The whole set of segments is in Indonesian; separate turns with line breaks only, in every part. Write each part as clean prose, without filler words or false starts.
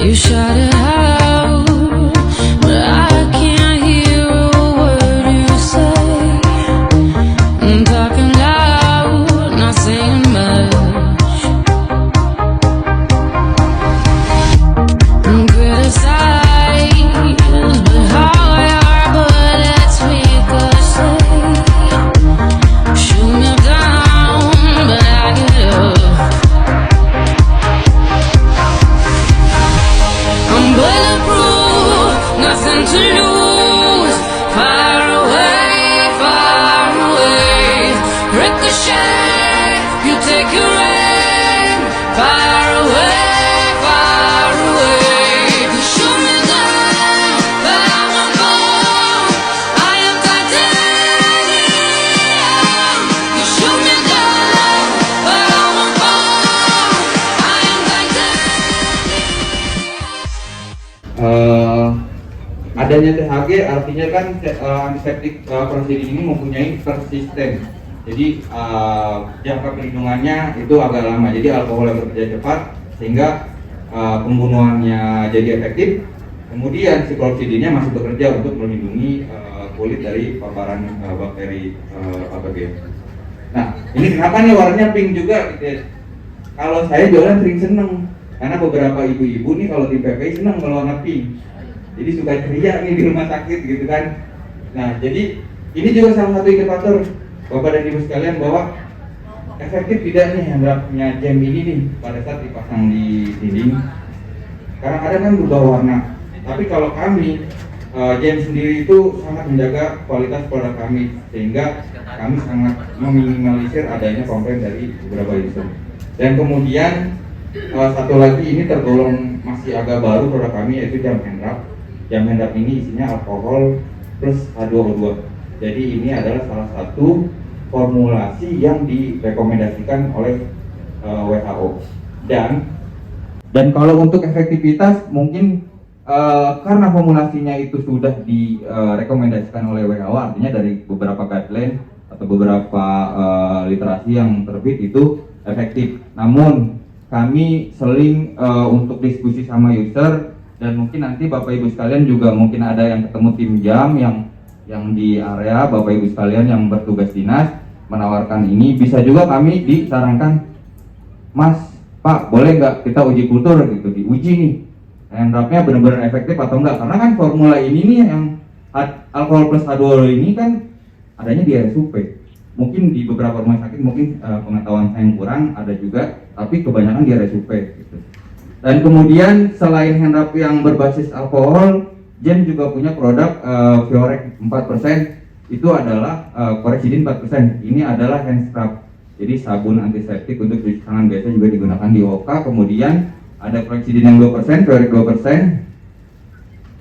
You shout it out, but I can't hear a word you say. I'm talking loud, not saying much. I'm criticized, but how your bullets ricochet. Shoot me down, but I get up. I'm bulletproof, nothing to lose. Far away, ricochet. You take your aim. Far away, you shoot me down, but I won't fall. I am titanium. You shoot me down, but I won't fall. I am titanium.
Adanya THG artinya kan antiseptik prosedur ini mempunyai persisten. Jadi jangka perlindungannya itu agak lama. Jadi alkohol yang bekerja cepat sehingga pembunuhannya jadi efektif. Kemudian si klorsidinnya masih bekerja untuk melindungi kulit dari paparan bakteri patogen. Nah, ini kenapa nih warnanya pink juga? Gitu. Kalau saya jualan sering seneng karena beberapa ibu-ibu nih kalau tim PPI seneng kalau warna pink. Jadi suka ceria nih di rumah sakit gitu kan. Nah, jadi ini juga salah satu indikator Bapak dan Ibu sekalian bahwa efektif tidak nih handapnya jam ini nih pada saat dipasang di dinding. Kadang-kadang kan berubah warna. Tapi kalau kami jam sendiri itu sangat menjaga kualitas produk kami sehingga kami sangat meminimalisir adanya komplain dari beberapa user. Dan kemudian satu lagi ini tergolong masih agak baru produk kami yaitu jam handap. Jam handap ini isinya alkohol plus H2O2. Jadi ini adalah salah satu formulasi yang direkomendasikan oleh WHO. Dan kalau untuk efektivitas mungkin karena formulasinya itu sudah direkomendasikan oleh WHO, artinya dari beberapa guideline atau beberapa literasi yang terbit itu efektif. Namun kami seling untuk diskusi sama user. Dan mungkin nanti Bapak Ibu sekalian juga mungkin ada yang ketemu tim jam yang di area Bapak Ibu sekalian yang bertugas dinas menawarkan ini, bisa juga kami disarankan, Mas, Pak, boleh nggak kita uji kultur gitu, diuji nih handapnya benar-benar efektif atau enggak, karena kan formula ini nih yang alkohol plus H2O ini kan adanya di RSUP. Mungkin di beberapa rumah sakit mungkin pengetahuan saya yang kurang, ada juga, tapi kebanyakan di RSUP gitu. Dan kemudian selain handap yang berbasis alkohol, Jam juga punya produk Fiorek 4%. Itu adalah Koreksidin 4%. Ini adalah hand scrub. Jadi sabun antiseptik untuk cuci tangan biasa juga digunakan di Oka. Kemudian ada Koreksidin yang 2%, Fiorek 2%.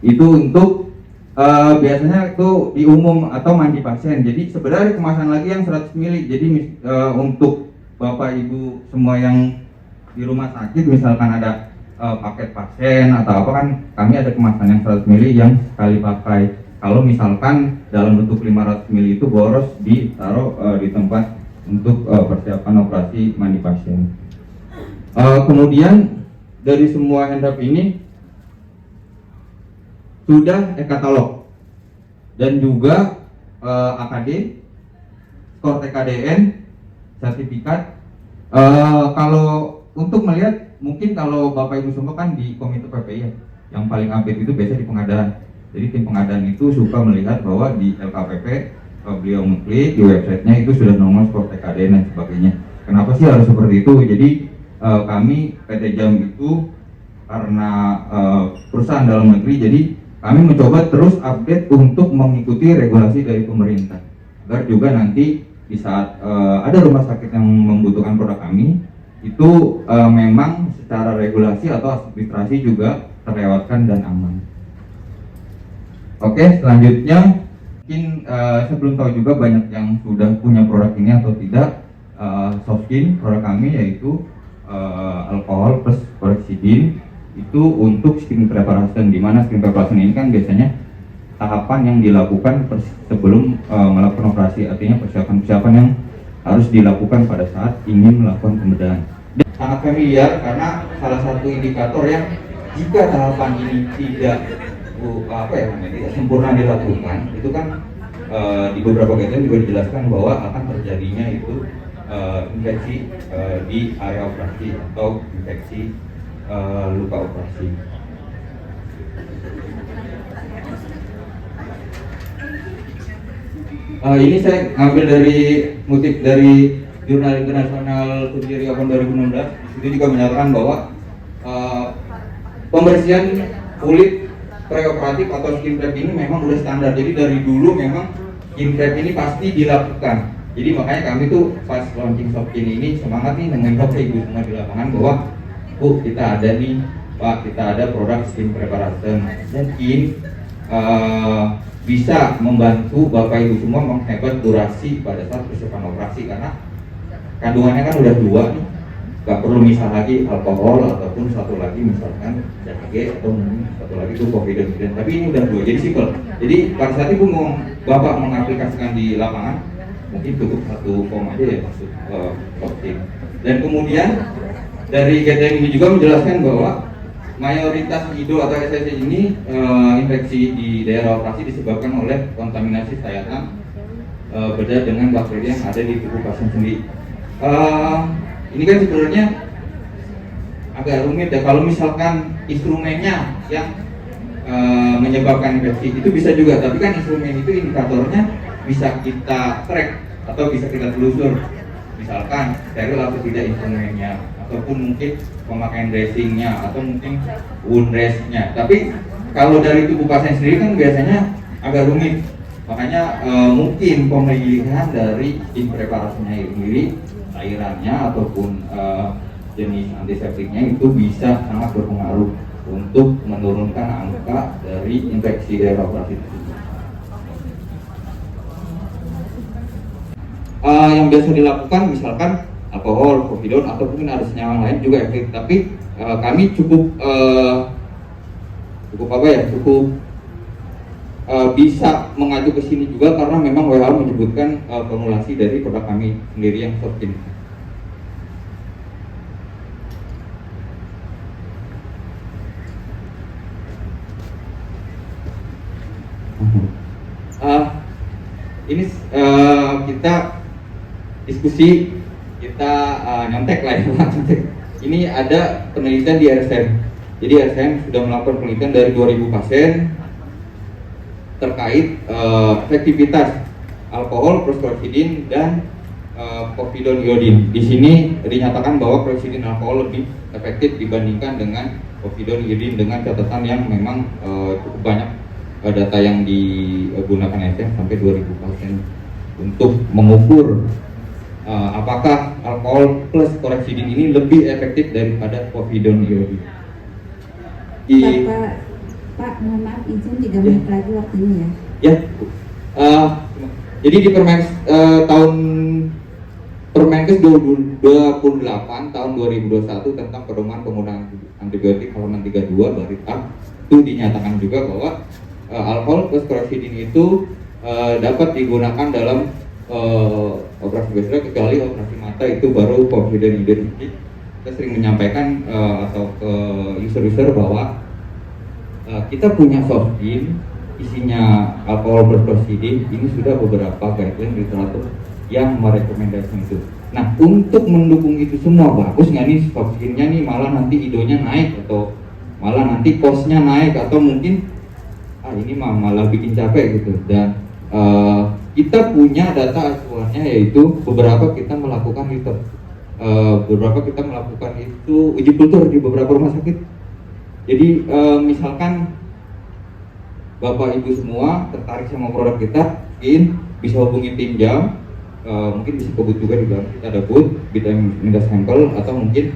Itu untuk biasanya itu di umum atau mandi pasien. Jadi sebenarnya kemasan lagi yang 100 ml. Jadi untuk Bapak Ibu semua yang di rumah sakit misalkan ada paket pasien atau apa kan kami ada kemasan yang 100 ml yang sekali pakai. Kalau misalkan dalam bentuk 500 ml itu boros ditaruh di tempat untuk persiapan operasi mandi pasien. Kemudian dari semua handap ini sudah e-katalog dan juga AKD, skor TKDN, sertifikat. Kalau untuk melihat mungkin kalau Bapak Ibu semua kan di komite PPI ya, yang paling update itu biasa di pengadaan. Jadi tim pengadaan itu suka melihat bahwa di LKPP beliau mengklik di websitenya itu sudah nongol skor TKDN dan sebagainya. Kenapa sih harus seperti itu? Jadi kami PT Jam itu karena perusahaan dalam negeri, jadi kami mencoba terus update untuk mengikuti regulasi dari pemerintah agar juga nanti di saat ada rumah sakit yang membutuhkan produk kami itu memang secara regulasi atau administrasi juga terlewatkan dan aman. Oke, selanjutnya mungkin saya belum tahu juga banyak yang sudah punya produk ini atau tidak. Softskin produk kami yaitu alkohol plus Koreksidin itu untuk skin preparation, di mana skin preparation ini kan biasanya tahapan yang dilakukan sebelum melakukan operasi, artinya persiapan-persiapan yang harus dilakukan pada saat ingin melakukan pembedahan. Sangat familiar karena salah satu indikator yang jika tahapan ini tidak tidak sempurna dilakukan, itu kan di beberapa guideline juga dijelaskan bahwa akan terjadinya itu infeksi di area operasi atau infeksi luka operasi. Ini saya ngambil ngutip dari Jurnal Internasional Surgery Open 2016. Itu juga menyatakan bahwa pembersihan kulit preoperatif atau skin prep ini memang udah standar. Jadi dari dulu memang skin prep ini pasti dilakukan. Jadi makanya kami tuh pas launching Sofkin ini semangat nih nge-drop ke ibu semua di lapangan bahwa Bu, kita ada nih Pak, kita ada produk skin preparation. Mungkin bisa membantu Bapak Ibu semua menghebat durasi pada saat persiapan operasi, karena kandungannya kan udah 2 nih, nggak perlu misal lagi alkohol ataupun satu lagi misalkan jahe atau mungkin satu lagi itu povidone, tapi ini udah 2, jadi simple. Jadi pada saat itu Bapak mengaplikasikan di lapangan mungkin cukup 1 form aja ya maksud Sofkin. Dan kemudian dari guideline ini juga menjelaskan bahwa mayoritas IDO atau SSI ini infeksi di daerah operasi disebabkan oleh kontaminasi sayatan bedah dengan bakteri yang ada di tubuh pasien sendiri. Ini kan sebenarnya agak rumit ya, kalau misalkan instrumennya yang menyebabkan infeksi itu bisa juga, tapi kan instrumen itu indikatornya bisa kita track atau bisa kita telusur, misalkan steril atau tidak instrumennya, ataupun mungkin pemakaian dressingnya atau mungkin wound restnya. Tapi kalau dari tubuh pasien sendiri kan biasanya agak rumit, makanya mungkin pemilihan dari skin preparasinya sendiri, cairannya ataupun jenis antiseptiknya itu bisa sangat berpengaruh untuk menurunkan angka dari infeksi daerah operasi tersebut. Yang biasa dilakukan misalkan alkohol, povidone atau mungkin ada senyawa lain juga efektif, tapi kami cukup bisa mengacu ke sini juga karena memang WHO menyebutkan formulasi dari produk kami sendiri yang Sofkin. Ini kita diskusi, kita nyontek lah ya. Ini ada penelitian di RSM. Jadi RSM sudah melakukan penelitian dari 2000 pasien terkait efektivitas alkohol, chlorhexidine dan povidone iodine. Di sini dinyatakan bahwa chlorhexidine alkohol lebih efektif dibandingkan dengan povidone iodine, dengan catatan yang memang cukup banyak data yang digunakan RSM sampai 2000 pasien untuk mengukur apakah alkohol plus chlorhexidine ini lebih efektif daripada povidone iodine.
Pak, mohon maaf izin 3 menit lagi waktunya ya.
Ya, jadi di Permenkes 28 tahun 2021 tentang pedoman penggunaan antibiotik halaman 32 Baritab itu dinyatakan juga bahwa alkohol plus chlorhexidine itu dapat digunakan dalam operasi biasa, kecuali operasi mata itu baru povidone iodine. Kita sering menyampaikan atau ke user-user bahwa kita punya Sofkin isinya alkohol plus chlorhexidine, ini sudah beberapa guideline literatur yang merekomendasikan itu. Nah, untuk mendukung itu semua, bagus nggak nih Sofkinnya nih malah nanti idonya naik atau malah nanti cost-nya naik atau mungkin ini malah bikin capek gitu. Dan kita punya data acuannya, yaitu beberapa kita melakukan uji kultur di beberapa rumah sakit. Jadi misalkan Bapak Ibu semua tertarik sama produk kita, bisa hubungi tim jam, mungkin bisa kebut juga di belakang kita ada booth, kita minta sampel, atau mungkin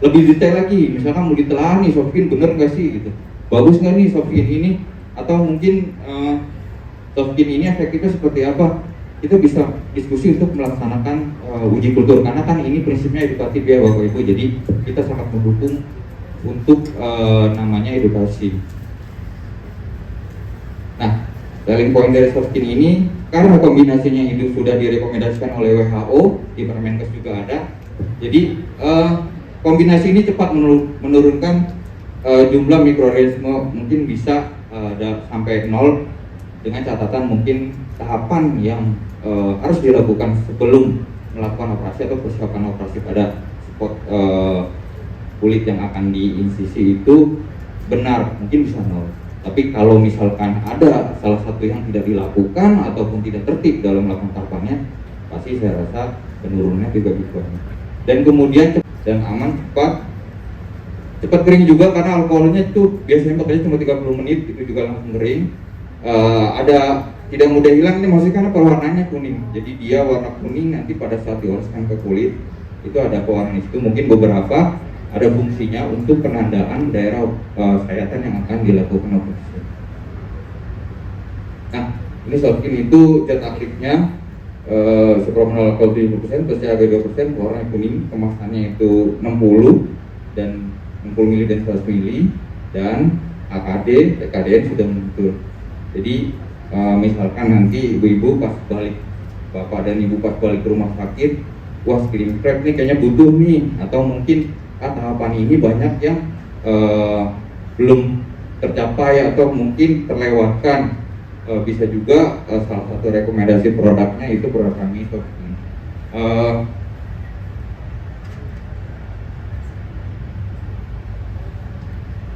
lebih detail lagi, misalkan mau ditelaah nih Sofkin bener nggak sih gitu, bagus nggak nih Sofkin ini, atau mungkin Sofkin ini efektifnya seperti apa. Kita bisa diskusi untuk melaksanakan uji kultur, karena kan ini prinsipnya edukatif ya Bapak Ibu, jadi kita sangat mendukung untuk namanya edukasi. Nah, selling point dari Sofkin ini karena kombinasinya itu sudah direkomendasikan oleh WHO, di Permenkes juga ada. Jadi kombinasi ini cepat menurunkan jumlah mikroorganisme, mungkin bisa sampai 0, dengan catatan mungkin tahapan yang harus dilakukan sebelum melakukan operasi atau persiapan operasi pada spot kulit yang akan diinsisi itu benar, mungkin bisa 0. Tapi kalau misalkan ada salah satu yang tidak dilakukan ataupun tidak tertib dalam melakukan tahapannya, pasti saya rasa penurunannya juga bisa. Dan kemudian dan aman, cepat kering juga, karena alkoholnya itu biasanya pakai cuma 30 menit itu juga langsung kering. Ada tidak mudah hilang, ini maksudnya karena pewarnanya kuning, jadi dia warna kuning nanti pada saat dioleskan ke kulit itu ada pewarna itu, mungkin beberapa ada fungsinya untuk penandaan daerah sayatan yang akan dilakukan operasi. Nah, ini softkin itu zat aktifnya supramonol alkohol 70%, PCAB 2%, warna kuning, kemasannya itu 60 dan 60 ml dan 100 ml, dan AKD, TKDN sudah muncul. Jadi misalkan nanti ibu-ibu pas balik, bapak dan ibu pas balik ke rumah sakit, wah skin prep nih kayaknya butuh nih, atau mungkin tahapan ini banyak yang belum tercapai atau mungkin terlewatkan. Bisa juga salah satu rekomendasi produknya itu produk kami softkin.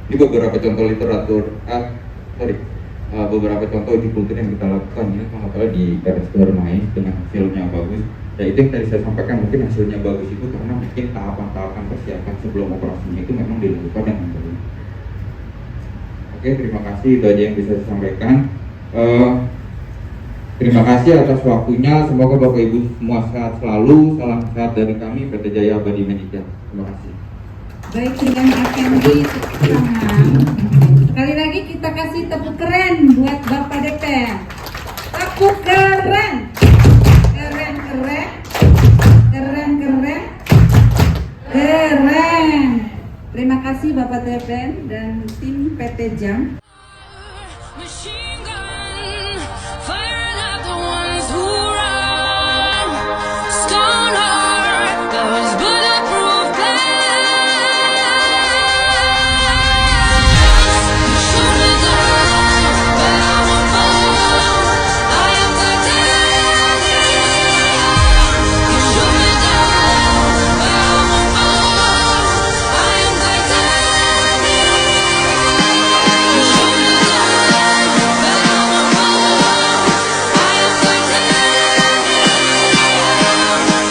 Ini beberapa contoh literatur, beberapa contoh uji kultur yang kita lakukan ya, kalau di garis bermain dengan hasilnya bagus. Ya itu yang tadi saya sampaikan, mungkin hasilnya bagus itu karena mungkin tahapan-tahapan persiapan sebelum operasinya itu memang dilakukan dengan baik. Oke, terima kasih, itu aja yang bisa saya sampaikan. Terima kasih atas waktunya. Semoga Bapak Ibu semua sehat selalu. Salam sehat dari kami PT Jaya Abadi Medica. Terima kasih.
Baik, dengan akan sekali lagi kita kasih tepuk keren buat Bapak DPR. Tepuk keren, keren, keren, keren, keren, keren. Terima kasih Bapak DPR dan tim PT Jam.
Machine gun, firing at the ones who run. Stone heart, those bulletproof glass. Shoot me down, but I won't fall. I am titanium. Shoot me down, but I won't fall. I am titanium. Shoot me down, but I won't fall. I am titanium.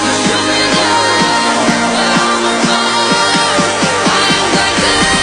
Shoot me down, but I won't fall. I am titanium.